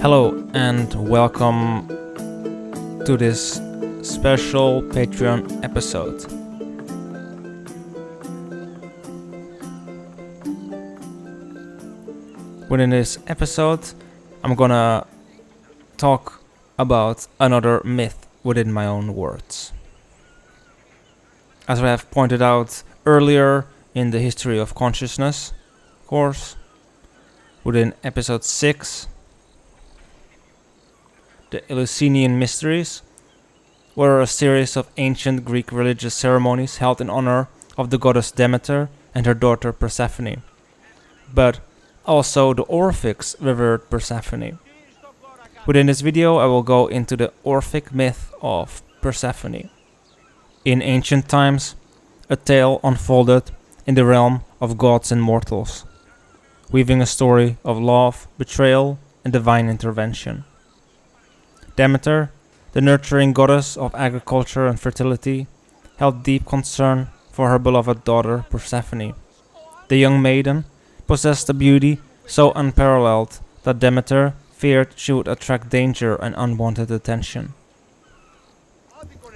Hello and welcome to this special Patreon episode. Within this episode, I'm gonna talk about another myth within my own words. As I have pointed out earlier in the history of consciousness course, within episode 6, the Eleusinian Mysteries were a series of ancient Greek religious ceremonies held in honor of the goddess Demeter and her daughter Persephone, but also the Orphics revered Persephone. Within this video I will go into the Orphic Myth of Persephone. In ancient times, a tale unfolded in the realm of gods and mortals, weaving a story of love, betrayal, and divine intervention. Demeter, the nurturing goddess of agriculture and fertility, held deep concern for her beloved daughter Persephone. The young maiden possessed a beauty so unparalleled that Demeter feared she would attract danger and unwanted attention.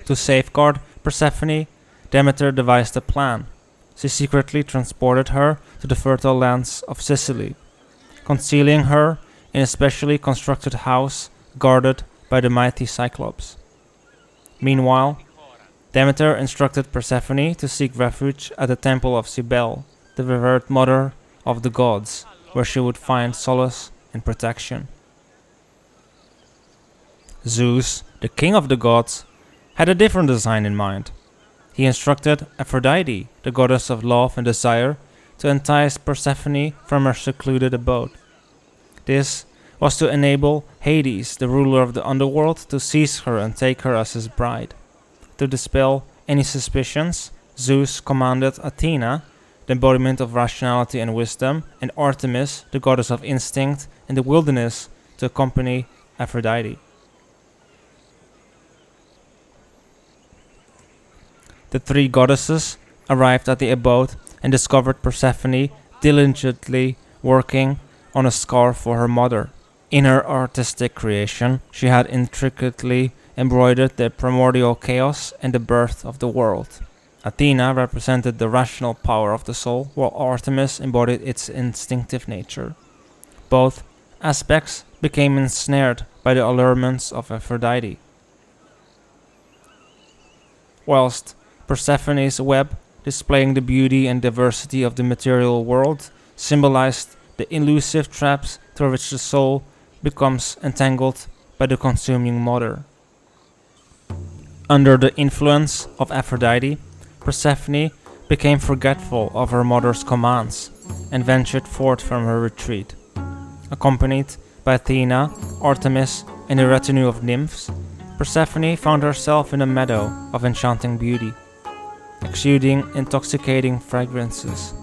To safeguard Persephone, Demeter devised a plan. She secretly transported her to the fertile lands of Sicily, concealing her in a specially constructed house guarded by the mighty Cyclops. Meanwhile, Demeter instructed Persephone to seek refuge at the temple of Cybele, the revered mother of the gods, where she would find solace and protection. Zeus, the king of the gods, had a different design in mind. He instructed Aphrodite, the goddess of love and desire, to entice Persephone from her secluded abode. This was to enable Hades, the ruler of the underworld, to seize her and take her as his bride. To dispel any suspicions, Zeus commanded Athena, the embodiment of rationality and wisdom, and Artemis, the goddess of instinct and the wilderness, to accompany Aphrodite. The three goddesses arrived at the abode and discovered Persephone diligently working on a scarf for her mother. In her artistic creation, she had intricately embroidered the primordial chaos and the birth of the world. Athena represented the rational power of the soul, while Artemis embodied its instinctive nature. Both aspects became ensnared by the allurements of Aphrodite, whilst Persephone's web, displaying the beauty and diversity of the material world, symbolized the elusive traps through which the soul becomes entangled by the consuming mother. Under the influence of Aphrodite, Persephone became forgetful of her mother's commands and ventured forth from her retreat. Accompanied by Athena, Artemis, and a retinue of nymphs, Persephone found herself in a meadow of enchanting beauty, exuding intoxicating fragrances.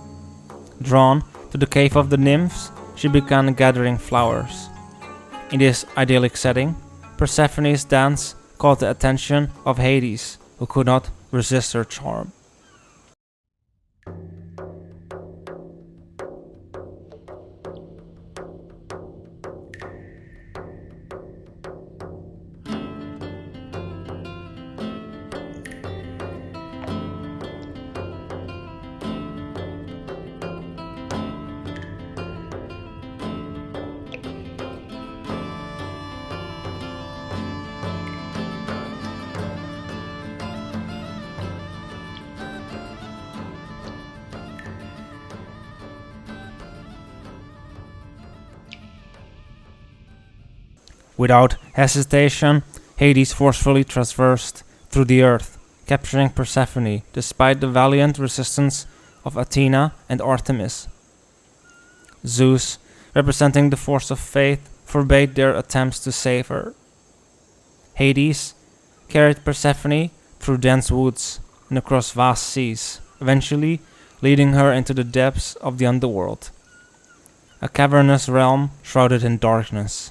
Drawn to the cave of the nymphs, she began gathering flowers. In this idyllic setting, Persephone's dance caught the attention of Hades, who could not resist her charm. Without hesitation, Hades forcefully traversed through the earth, capturing Persephone despite the valiant resistance of Athena and Artemis. Zeus, representing the force of fate, forbade their attempts to save her. Hades carried Persephone through dense woods and across vast seas, eventually leading her into the depths of the underworld, a cavernous realm shrouded in darkness.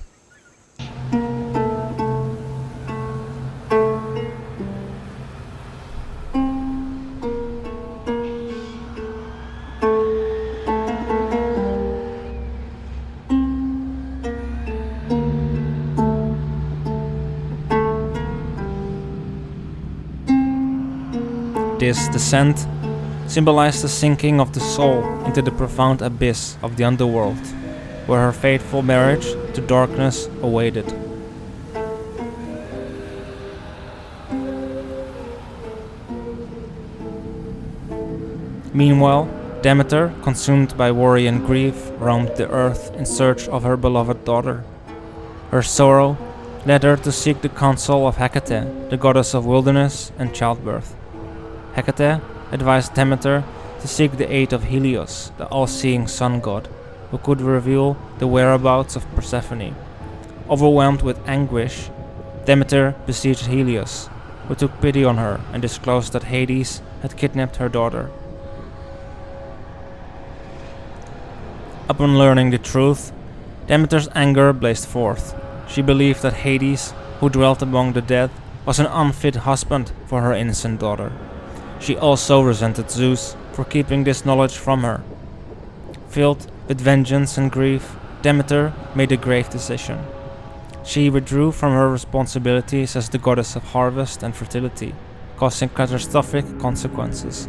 This descent symbolized the sinking of the soul into the profound abyss of the underworld, where her fateful marriage to darkness awaited. Meanwhile, Demeter, consumed by worry and grief, roamed the earth in search of her beloved daughter. Her sorrow led her to seek the counsel of Hecate, the goddess of wilderness and childbirth. Hecate advised Demeter to seek the aid of Helios, the all-seeing sun god, who could reveal the whereabouts of Persephone. Overwhelmed with anguish, Demeter besieged Helios, who took pity on her and disclosed that Hades had kidnapped her daughter. Upon learning the truth, Demeter's anger blazed forth. She believed that Hades, who dwelt among the dead, was an unfit husband for her innocent daughter. She also resented Zeus for keeping this knowledge from her. Filled with vengeance and grief, Demeter made a grave decision. She withdrew from her responsibilities as the goddess of harvest and fertility, causing catastrophic consequences.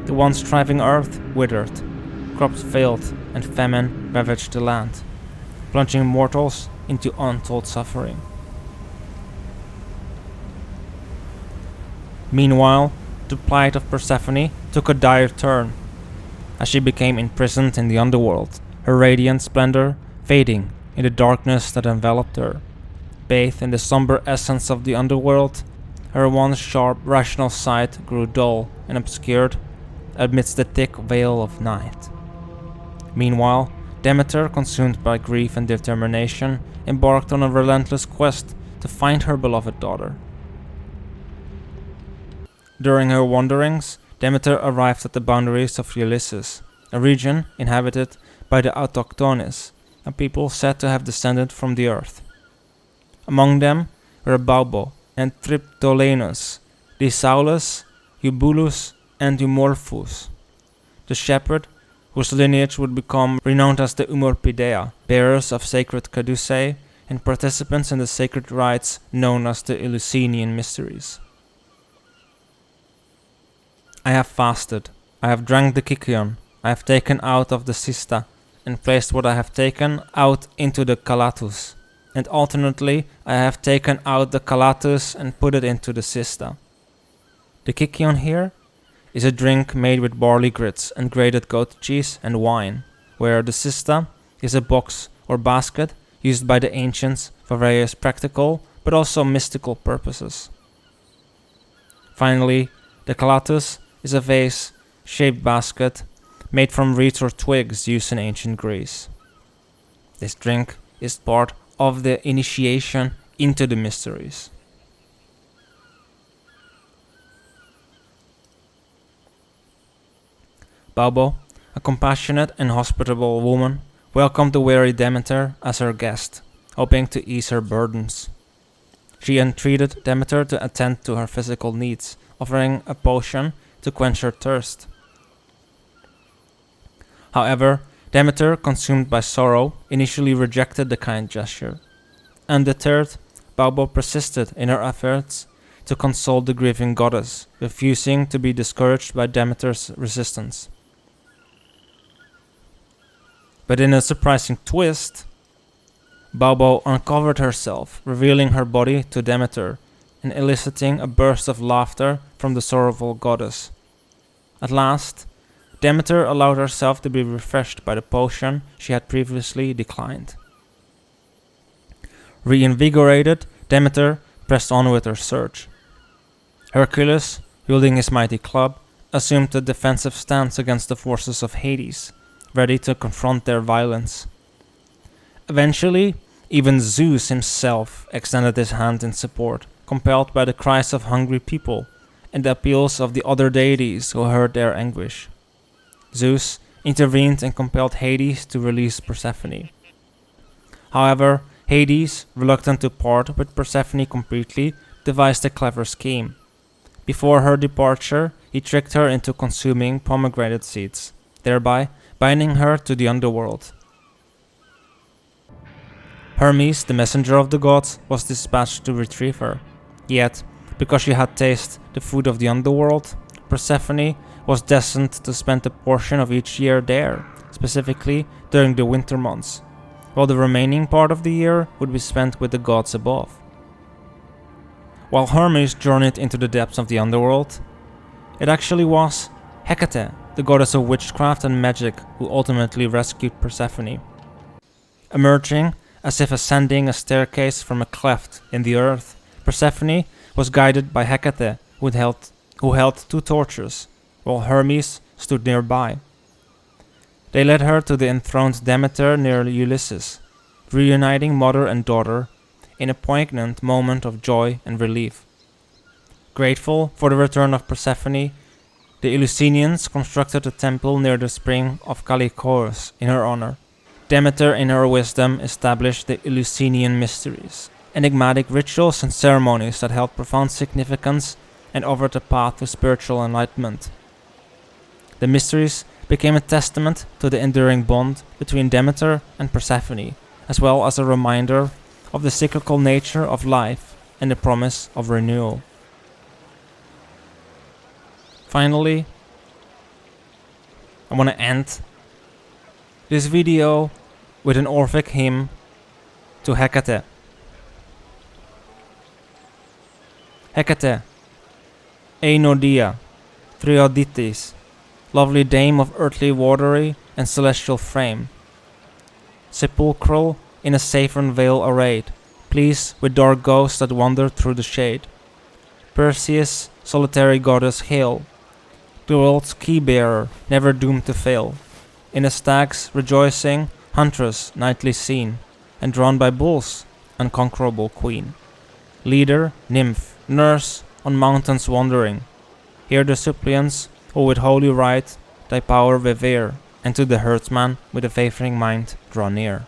The once thriving earth withered, crops failed, and famine ravaged the land, plunging mortals into untold suffering. Meanwhile, the plight of Persephone took a dire turn, as she became imprisoned in the underworld, her radiant splendor fading in the darkness that enveloped her. Bathed in the somber essence of the underworld, her once sharp, rational sight grew dull and obscured amidst the thick veil of night. Meanwhile, Demeter, consumed by grief and determination, embarked on a relentless quest to find her beloved daughter. During her wanderings, Demeter arrived at the boundaries of Eleusis, a region inhabited by the Autochtones, a people said to have descended from the earth. Among them were Baubo and Triptolenus, Disaulus, Eubulus, and Eumorphus, the shepherd whose lineage would become renowned as the Umorpidea, bearers of sacred caduceae and participants in the sacred rites known as the Eleusinian Mysteries. I have fasted, I have drank the Kykion, I have taken out of the Sista, and placed what I have taken out into the Calatus, and alternately I have taken out the Calatus and put it into the Sista. The Kykion here is a drink made with barley grits and grated goat cheese and wine, where the Sista is a box or basket used by the ancients for various practical but also mystical purposes. Finally, the Calatus is a vase-shaped basket made from reeds or twigs used in ancient Greece. This drink is part of the initiation into the mysteries. Baubo, a compassionate and hospitable woman, welcomed the weary Demeter as her guest, hoping to ease her burdens. She entreated Demeter to attend to her physical needs, offering a potion to quench her thirst. However, Demeter, consumed by sorrow, initially rejected the kind gesture. Undeterred, Baubo persisted in her efforts to console the grieving goddess, refusing to be discouraged by Demeter's resistance. But in a surprising twist, Baubo uncovered herself, revealing her body to Demeter and eliciting a burst of laughter from the sorrowful goddess. At last, Demeter allowed herself to be refreshed by the potion she had previously declined. Reinvigorated, Demeter pressed on with her search. Hercules, wielding his mighty club, assumed a defensive stance against the forces of Hades, ready to confront their violence. Eventually, even Zeus himself extended his hand in support, compelled by the cries of hungry people and the appeals of the other deities who heard their anguish. Zeus intervened and compelled Hades to release Persephone. However, Hades, reluctant to part with Persephone completely, devised a clever scheme. Before her departure, he tricked her into consuming pomegranate seeds, thereby binding her to the underworld. Hermes, the messenger of the gods, was dispatched to retrieve her. Yet, because she had tasted the food of the underworld, Persephone was destined to spend a portion of each year there, specifically during the winter months, while the remaining part of the year would be spent with the gods above. While Hermes journeyed into the depths of the underworld, it actually was Hecate, the goddess of witchcraft and magic, who ultimately rescued Persephone. Emerging as if ascending a staircase from a cleft in the earth, Persephone was guided by Hecate, who held 2 torches, while Hermes stood nearby. They led her to the enthroned Demeter near Eleusis, reuniting mother and daughter in a poignant moment of joy and relief. Grateful for the return of Persephone, the Eleusinians constructed a temple near the spring of Callichorus in her honor. Demeter, in her wisdom, established the Eleusinian Mysteries, enigmatic rituals and ceremonies that held profound significance and offered a path to spiritual enlightenment. The mysteries became a testament to the enduring bond between Demeter and Persephone, as well as a reminder of the cyclical nature of life and the promise of renewal. Finally, I want to end this video with an Orphic hymn to Hecate. Hecate, Einodia, Trioditis, lovely dame of earthly watery and celestial frame, sepulchral in a saffron veil arrayed, pleased with dark ghosts that wander through the shade. Perseus, solitary goddess, hail, the world's key-bearer, never doomed to fail. In a stag's rejoicing, huntress nightly seen, and drawn by bulls, unconquerable queen. Leader, nymph, nurse, on mountains wandering, hear the suppliants who with holy rite thy power revere, and to the herdsman with a favoring mind draw near.